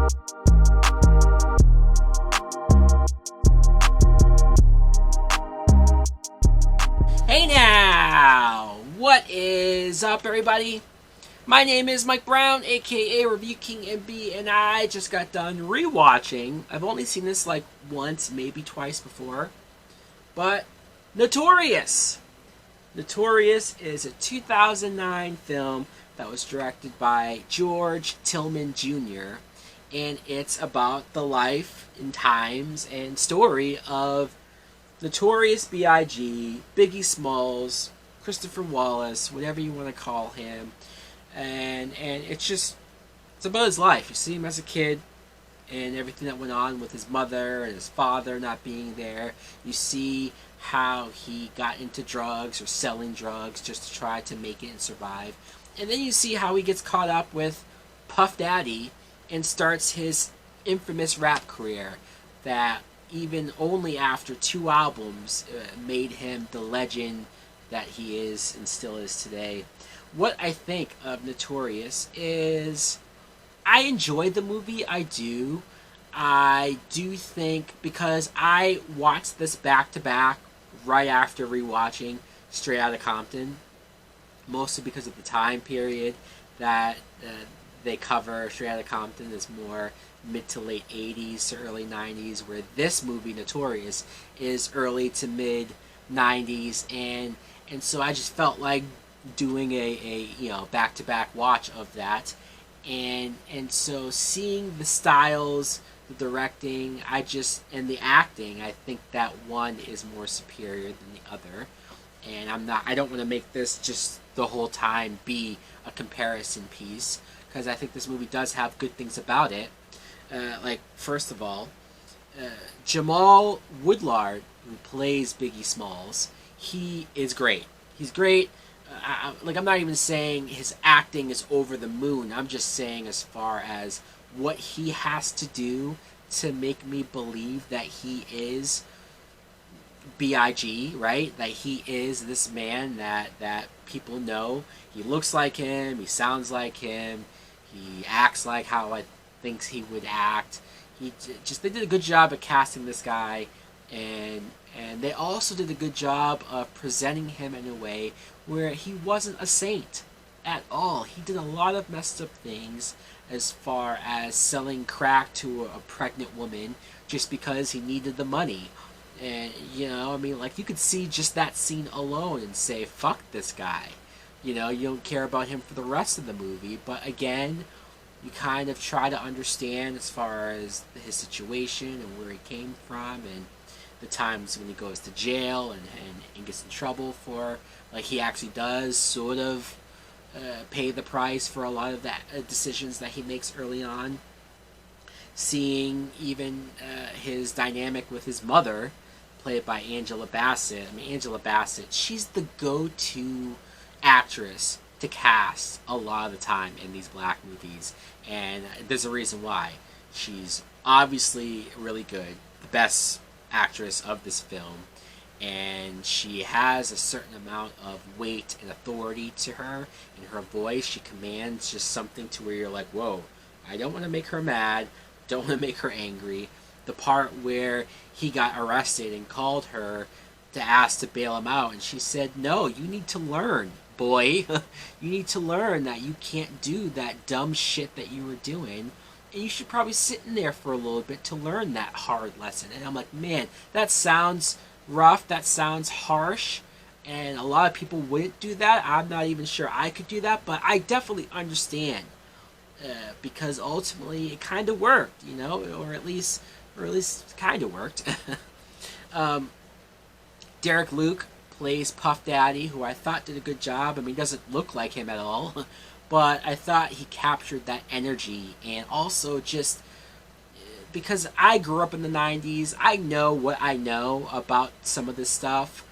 Hey now! What is up, everybody? My name is Mike Brown, aka Review King MB, and I just got done rewatching. I've only seen this like once, maybe twice before, but Notorious! Notorious is a 2009 film that was directed by George Tillman Jr., and it's about the life and times and story of Notorious B.I.G., Biggie Smalls, Christopher Wallace, whatever you want to call him, and it's about his life. You see him as a kid and everything that went on with his mother and his father not being there. You see how he got into drugs or selling drugs just to try to make it and survive. And then you see how he gets caught up with Puff Daddy and starts his infamous rap career that even only after 2 albums made him the legend that he is and still is today. What I think of Notorious is I enjoy the movie. I do think, because I watched this back to back right after rewatching Straight Outta Compton, mostly because of the time period that they cover. Straight Outta Compton is more mid to late 80s to early 90s, where this movie Notorious is early to mid 90s, and so I just felt like doing a back to back watch of that, and so seeing the styles, the directing, and the acting, I think that one is more superior than the other. And I don't want to make this just the whole time be a comparison piece, because I think this movie does have good things about it. First of all, Jamal Woodlard, who plays Biggie Smalls, he is great. He's great. I'm not even saying his acting is over the moon. I'm just saying as far as what he has to do to make me believe that he is B.I.G., right? That he is this man that people know. He looks like him. He sounds like him. He acts like how I thinks he would act. They did a good job at casting this guy, and they also did a good job of presenting him in a way where he wasn't a saint at all. He did a lot of messed up things, as far as selling crack to a pregnant woman just because he needed the money. And you could see just that scene alone and say, fuck this guy. You don't care about him for the rest of the movie, but again, you kind of try to understand as far as his situation and where he came from, and the times when he goes to jail and gets in trouble for, he actually does sort of pay the price for a lot of the decisions that he makes early on. Seeing even his dynamic with his mother, played by Angela Bassett. Angela Bassett, she's the go-to actress to cast a lot of the time in these black movies, and there's a reason why. She's obviously really good, the best actress of this film, and she has a certain amount of weight and authority to her in her voice. She commands just something to where you're like, whoa, I don't want to make her mad, don't want to make her angry. The part where he got arrested and called her to ask to bail him out, and she said, no, you need to learn, boy. You need to learn that you can't do that dumb shit that you were doing, and you should probably sit in there for a little bit to learn that hard lesson. And I'm like, man, that sounds rough, that sounds harsh, and a lot of people wouldn't do that. I'm not even sure I could do that, but I definitely understand, because ultimately it kind of worked, or at least kind of worked. Derek Luke plays Puff Daddy, who I thought did a good job. He doesn't look like him at all, but I thought he captured that energy, and also just because I grew up in the 90s, I know what I know about some of this stuff.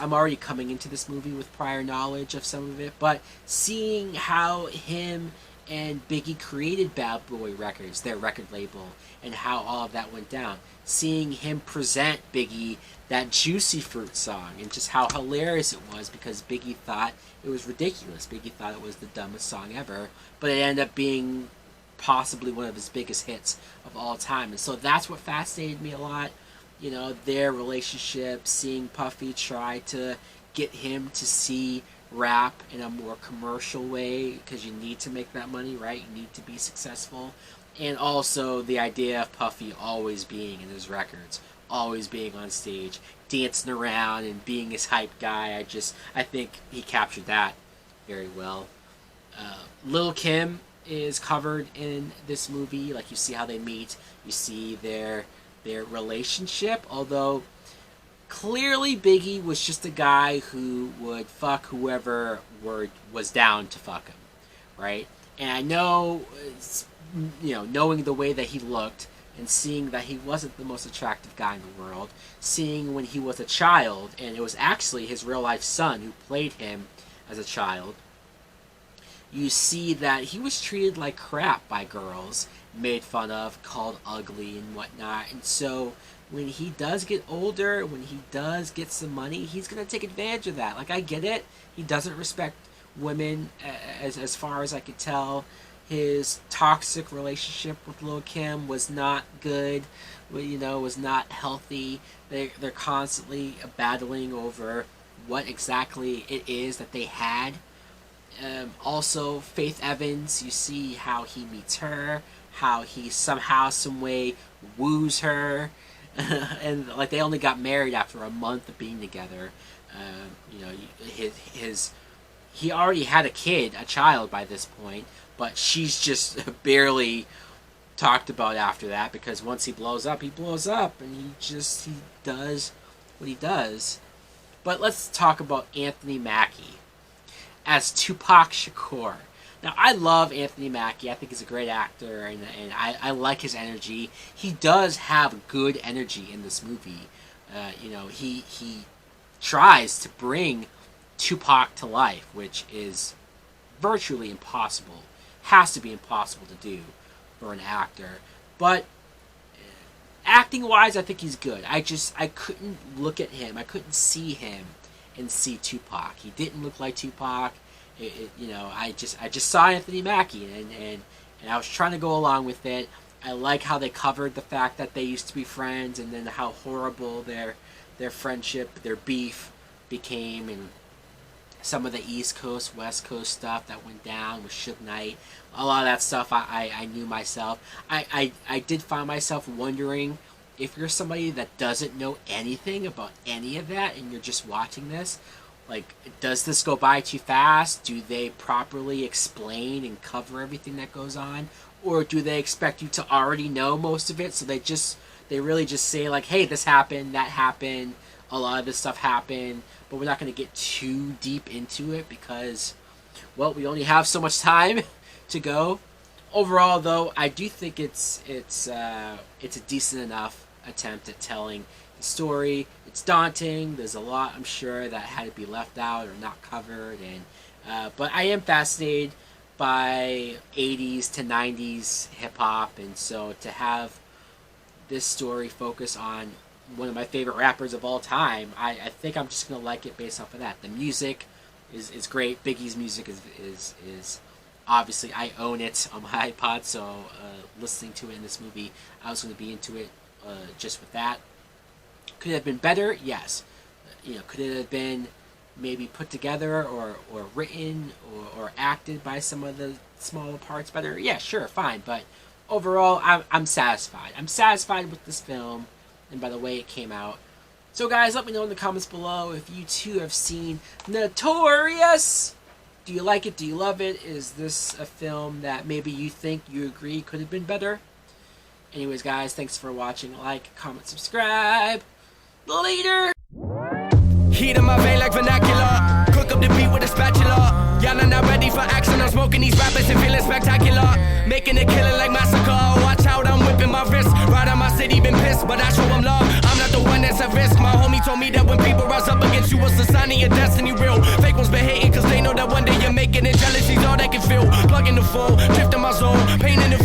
I'm already coming into this movie with prior knowledge of some of it, but seeing how him and Biggie created Bad Boy Records, their record label, and how all of that went down. Seeing him present Biggie that Juicy Fruit song, and just how hilarious it was, because Biggie thought it was ridiculous. Biggie thought it was the dumbest song ever, but it ended up being possibly one of his biggest hits of all time. And so that's what fascinated me a lot. You know, their relationship, seeing Puffy try to get him to see rap in a more commercial way, because you need to make that money, right? You need to be successful. And also the idea of Puffy always being in his records, always being on stage, dancing around and being his hype guy. I think he captured that very well. Lil' Kim is covered in this movie. Like, you see how they meet, you see their relationship, although clearly Biggie was just a guy who would fuck whoever was down to fuck him, right? And I know, you know, knowing the way that he looked and seeing that he wasn't the most attractive guy in the world, seeing when he was a child, and it was actually his real life son who played him as a child, you see that he was treated like crap by girls, made fun of, called ugly and whatnot. And so when he does get older, when he does get some money, he's going to take advantage of that. Like, I get it. He doesn't respect women, as far as I could tell. His toxic relationship with Lil' Kim was not good, you know, was not healthy. They're constantly battling over what exactly it is that they had. Also, Faith Evans, you see how he meets her, how he somehow, some way woos her, and like they only got married after a month of being together. You know, he already had a child by this point, but she's just barely talked about after that, because once he blows up, and he does what he does. But let's talk about Anthony Mackie as Tupac Shakur. Now, I love Anthony Mackie. I think he's a great actor, and I like his energy. He does have good energy in this movie. You know, he tries to bring Tupac to life, which is virtually impossible. Has to be impossible to do for an actor. But acting-wise, I think he's good. I couldn't look at him. I couldn't see him and see Tupac. He didn't look like Tupac. You know, I just saw Anthony Mackie, and I was trying to go along with it. I like how they covered the fact that they used to be friends, and then how horrible their friendship, their beef became, and some of the East Coast, West Coast stuff that went down with Suge Knight. A lot of that stuff I knew myself. I did find myself wondering, if you're somebody that doesn't know anything about any of that and you're just watching this, like, does this go by too fast? Do they properly explain and cover everything that goes on? Or do they expect you to already know most of it, so they really just say, like, hey, this happened, that happened, a lot of this stuff happened, but we're not going to get too deep into it because, well, we only have so much time to go. Overall, though, I do think it's a decent enough attempt at telling the story. It's daunting. There's a lot, I'm sure, that had to be left out or not covered, and but I am fascinated by 80s to 90s hip hop, and so to have this story focus on one of my favorite rappers of all time, I think I'm just gonna like it based off of that. The music is great. Biggie's music is obviously, I own it on my iPod, so listening to it in this movie, I was going to be into it just with that. Could it have been better? Yes. You know, could it have been maybe put together or written or acted by some of the smaller parts better? Yeah, sure, fine. But overall, I'm satisfied. I'm satisfied with this film and by the way it came out. So guys, let me know in the comments below if you too have seen Notorious. Do you like it? Do you love it? Is this a film that maybe you think, you agree, could have been better? Anyways, guys, thanks for watching. Like, comment, subscribe. Later! Heat in my vein like vernacular. Cook up the beat with a spatula. Y'all are not ready for action. I'm smoking these rappers and feeling spectacular. Making it killing like massacre. Watch out, I'm whipping my wrist. Right on my city, been pissed, but I show them love. I'm not the one that's at risk. My homie told me that when people rise up against you, it's a sign of your destiny real. Fake ones been hating cause they know that one day you're making it. Jealousy's all they can feel. Plugging the phone, drifting my zone, pain in the